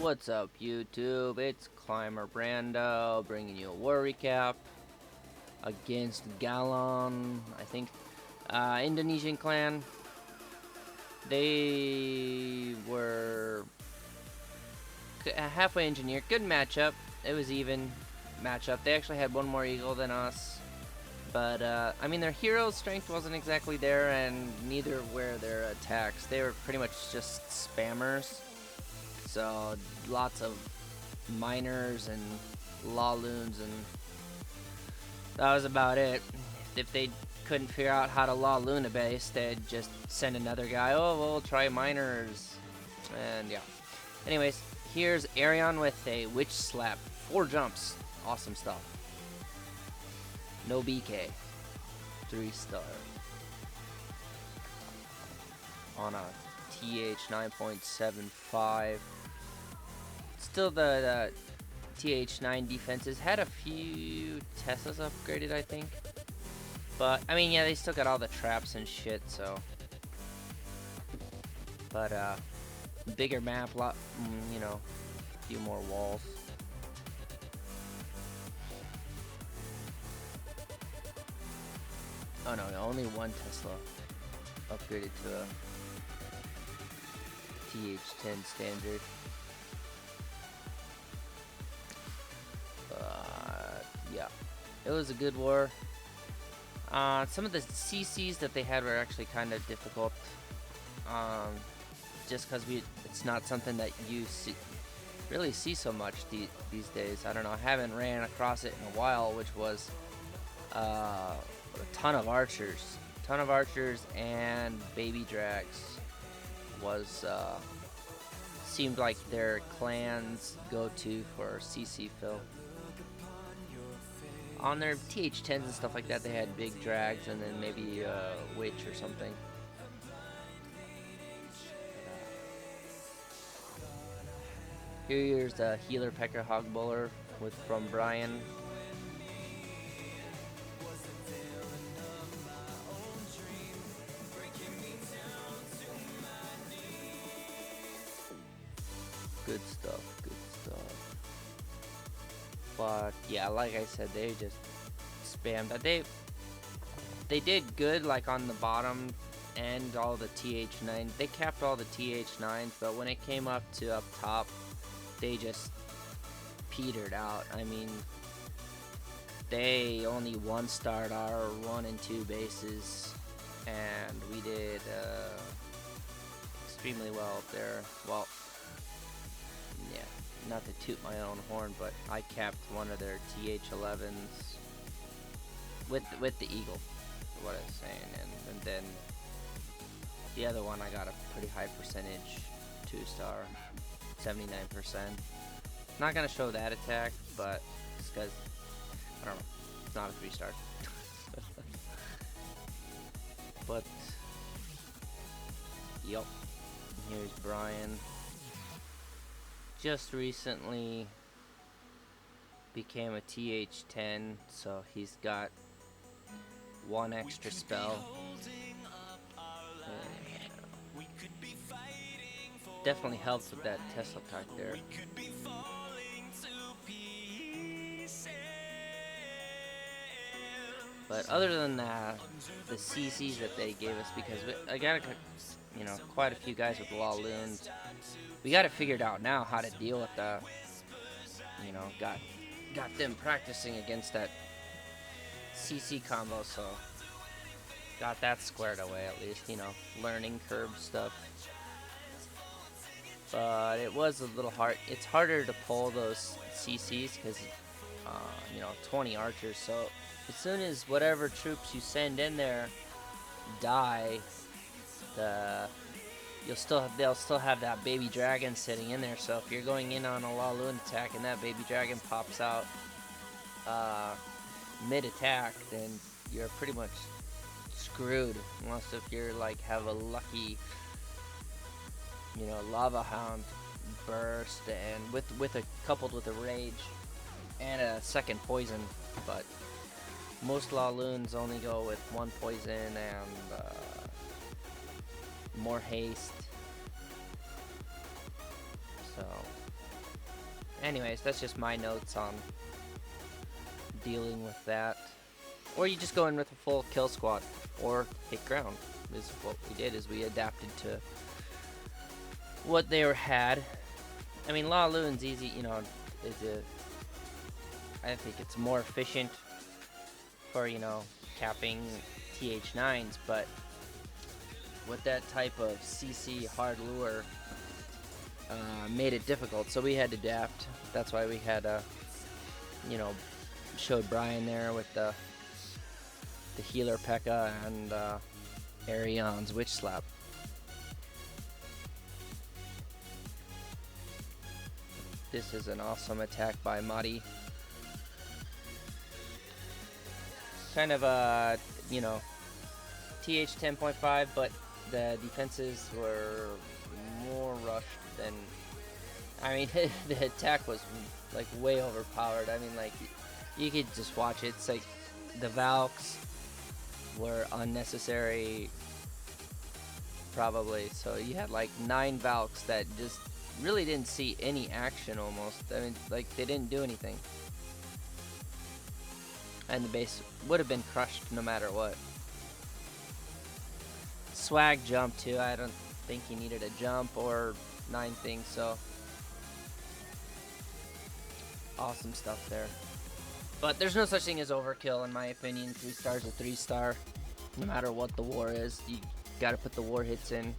What's up, YouTube? It's Climber Brando bringing you a war recap against Galon, I think. Indonesian clan. They were halfway engineered. Good matchup. It was even matchup. They actually had one more eagle than us. But, I mean, their hero's strength wasn't exactly there, and neither were their attacks. They were pretty much just spammers. So, lots of miners and lawloons, and that was about it. If they couldn't figure out how to lawloon a base, they'd just send another guy, oh, we'll try miners. And, yeah. Anyways, here's Arion with a witch slap. 4 jumps. Awesome stuff. No BK. 3-star. On a TH 9.75. Still the TH9 defenses had a few Teslas upgraded, I think. But, I mean, yeah, they still got all the traps and shit, so. But, bigger map, lot, you know, a few more walls. Oh no, only one Tesla upgraded to a TH10 standard. Yeah, it was a good war. Some of the CCs that they had were actually kind of difficult. Just because it's not something that you really see so much these days. I don't know, I haven't ran across it in a while, which was a ton of archers. And baby drags was seemed like their clan's go-to for CC fill. On their TH10s and stuff like that, they had big drags and then maybe a witch or something. Here's the healer Pecker Hogbuller from Brian. Good stuff. But yeah, like I said, they just spammed that. They did good, like on the bottom end, all the TH9. They capped all the TH9s, but when it came up to up top, they just petered out. I mean, they only 1-starred our 1 and 2 bases, and we did extremely well up there. Well, yeah, not to toot my own horn, but I capped one of their TH11s with the eagle, is what I was saying, and then the other one I got a pretty high percentage 2-star, 79%. Not gonna show that attack, but it's because I don't know, it's not a 3-star. But yep, here's Brian. Just recently became a TH10, so he's got 1 extra spell. Definitely helps with that Tesla pack there. But other than that, the CCs that they gave us, because I got quite a few guys with lawloons. We got it figured out now how to deal with that. Got them practicing against that CC combo, so got that squared away at least. Learning curve stuff. But it was a little hard. It's harder to pull those CCs because 20 archers. So as soon as whatever troops you send in there die, they'll still have that baby dragon sitting in there. So if you're going in on a lawloon attack and that baby dragon pops out mid attack, then you're pretty much screwed, unless if you're like have a lucky lava hound burst and with a coupled with a rage and a second poison. But most lawloons only go with 1 poison and more haste. So anyways, that's just my notes on dealing with that. Or you just go in with a full kill squad, or hit ground. Is what we did, is we adapted to what they had. I mean, Law Loon's easy, you know, I think it's more efficient for, you know, capping TH9s, but with that type of CC hard lure, made it difficult, so we had to adapt. That's why we had, you know, showed Brian there with the healer P.E.K.K.A. and Arion's Witch Slap. This is an awesome attack by Madi. Kind of a, you know, TH 10.5, but the defenses were more rushed than, I mean, the attack was like way overpowered. I mean, like, you could just watch it. It's like the Valks were unnecessary, probably. So you had like 9 Valks that just really didn't see any action almost. I mean, like, they didn't do anything. And the base would have been crushed no matter what. Swag jump too. I don't think he needed a jump or 9 things, so awesome stuff there. But there's no such thing as overkill in my opinion. 3 stars or 3 star. No matter what the war is, you gotta put the war hits in.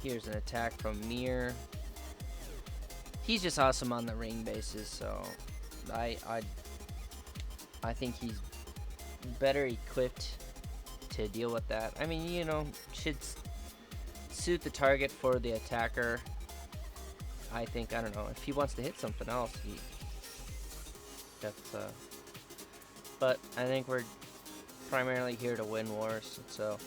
Here's an attack from Mir. He's just awesome on the ring bases, so I think he's better equipped to deal with that. I mean, you know, should suit the target for the attacker. I think, I don't know, if he wants to hit something else, that's but I think we're primarily here to win wars, so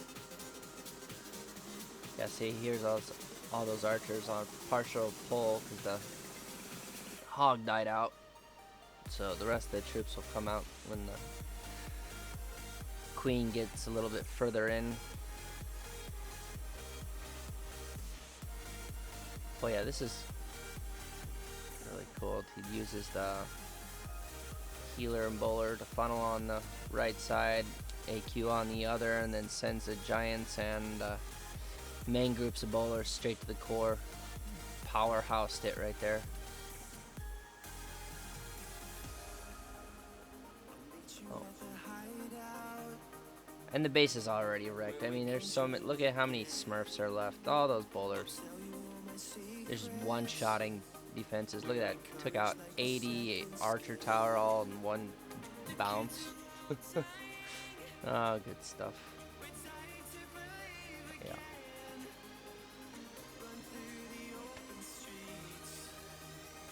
yeah, see, here's all those archers on partial pull because the hog died out, so the rest of the troops will come out when the queen gets a little bit further in. Oh yeah, this is really cool. He uses the healer and bowler to funnel on the right side, AQ on the other, and then sends the giants and main groups of bowlers straight to the core. Powerhoused it right there. Oh. And the base is already wrecked. I mean, there's so many. Look at how many Smurfs are left. All those bowlers. There's just one-shotting defenses. Look at that. Took out 80 archer tower all in one bounce. Oh, good stuff. Yeah.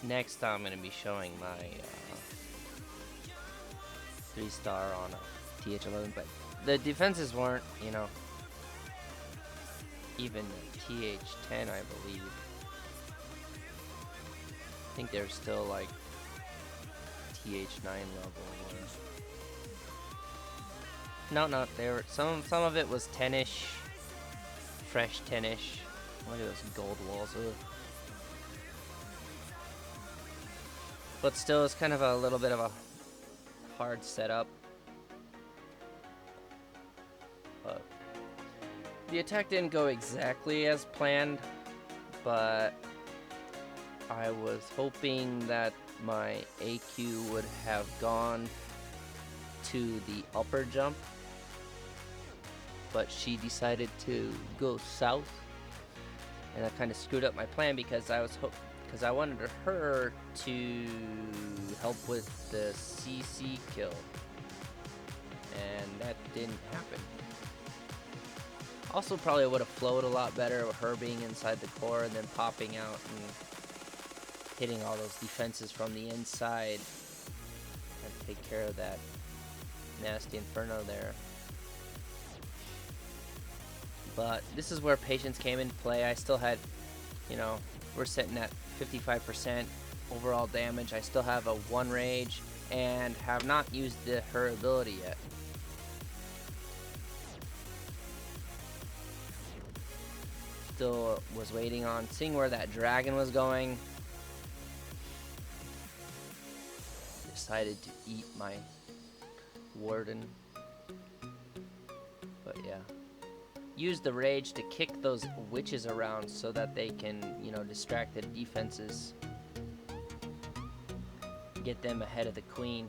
Next, I'm going to be showing my 3-star on a TH11, but the defenses weren't, you know, even TH10, I believe. I think they're still like TH9 level. No, they were some of it was 10ish, fresh 10ish. Look at those gold walls. Ugh. But still, it's kind of a little bit of a hard setup. But the attack didn't go exactly as planned, but I was hoping that my AQ would have gone to the upper jump, but she decided to go south, and that kind of screwed up my plan because I wanted her to help with the CC kill, and that didn't happen. Also, probably would have flowed a lot better with her being inside the core and then popping out and hitting all those defenses from the inside and take care of that nasty inferno there. But this is where patience came into play. I still had, you know, we're sitting at 55% overall damage. I still have a 1 rage and have not used her ability yet. still was waiting on, seeing where that dragon was going. Decided to eat my warden. But yeah. Use the rage to kick those witches around so that they can, you know, distract the defenses. Get them ahead of the queen.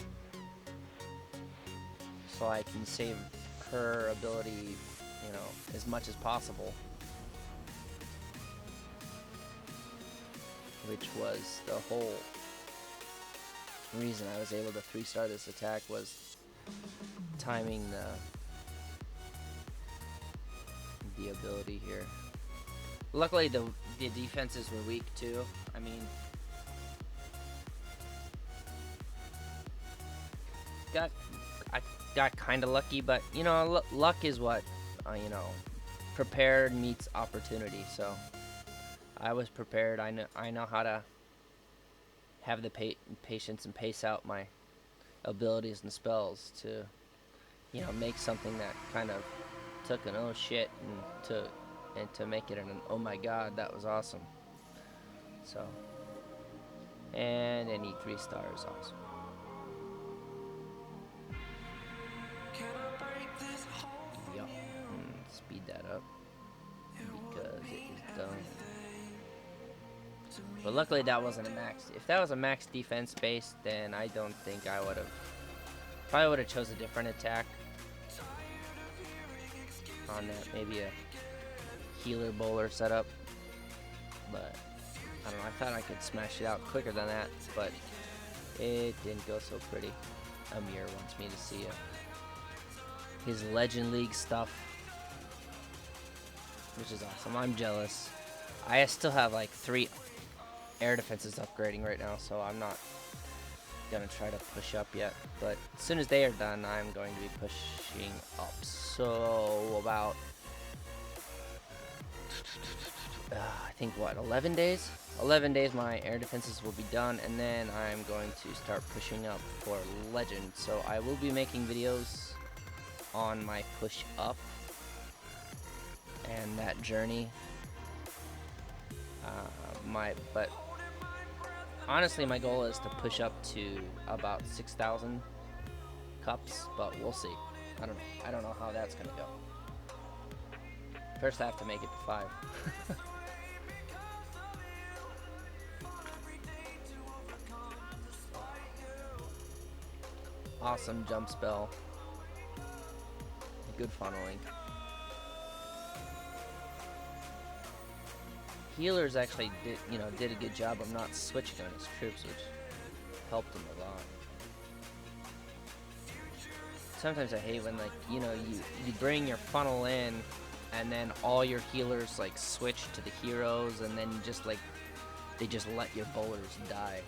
So I can save her ability, you know, as much as possible. Which was the whole reason I was able to 3-star this attack, was timing the ability here. Luckily the defenses were weak too. I mean, I got kind of lucky, but you know, luck is what you know, prepared meets opportunity. So I was prepared. I know how to have the patience and pace out my abilities and spells to, you know, make something that kind of took an oh shit and to make it an oh my god, that was awesome. So, and any 3 stars, awesome. Yup, speed that up because it is done. But luckily that wasn't a max. If that was a max defense base, then I don't think I would have. Probably would have chose a different attack on that. Maybe a healer bowler setup. But I don't know. I thought I could smash it out quicker than that, but it didn't go so pretty. Amir wants me to see his Legend League stuff, which is awesome. I'm jealous. I still have like 3 air defenses upgrading right now, so I'm not gonna try to push up yet. But as soon as they are done, I'm going to be pushing up. So about I think what, 11 days? 11 days my air defenses will be done, and then I'm going to start pushing up for Legend. So I will be making videos on my push up and that journey. But honestly, my goal is to push up to about 6,000 cups, but we'll see. I don't know how that's gonna go. First I have to make it to 5. Awesome jump spell. Good funneling. Healers actually did a good job of not switching on his troops, which helped him a lot. Sometimes I hate when, like, you know, you bring your funnel in and then all your healers like switch to the heroes, and then just like they just let your bowlers die.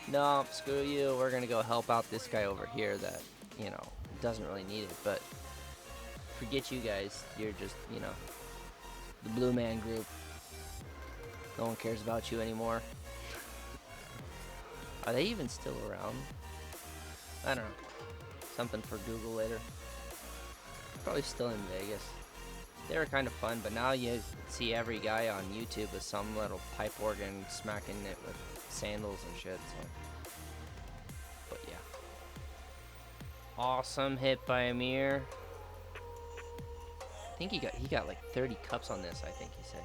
No, screw you, we're gonna go help out this guy over here that, you know, doesn't really need it. But forget you guys, you're just, you know, the blue man group. No one cares about you anymore. Are they even still around? I don't know. Something for Google later. Probably still in Vegas. They were kind of fun, but now you see every guy on YouTube with some little pipe organ smacking it with sandals and shit. So. But yeah. Awesome hit by Amir. I think he got like 30 cups on this, I think he said.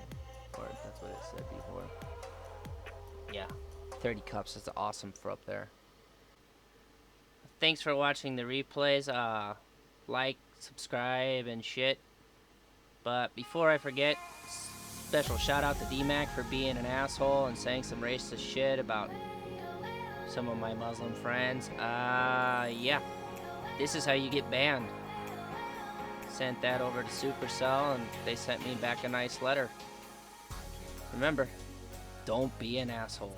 Or that's what it said before. Yeah, 30 cups. That's awesome for up there. Thanks for watching the replays. Like, subscribe, and shit. But before I forget, special shout out to D-Mac for being an asshole and saying some racist shit about some of my Muslim friends. Yeah. This is how you get banned. Sent that over to Supercell, and they sent me back a nice letter. Remember, don't be an asshole.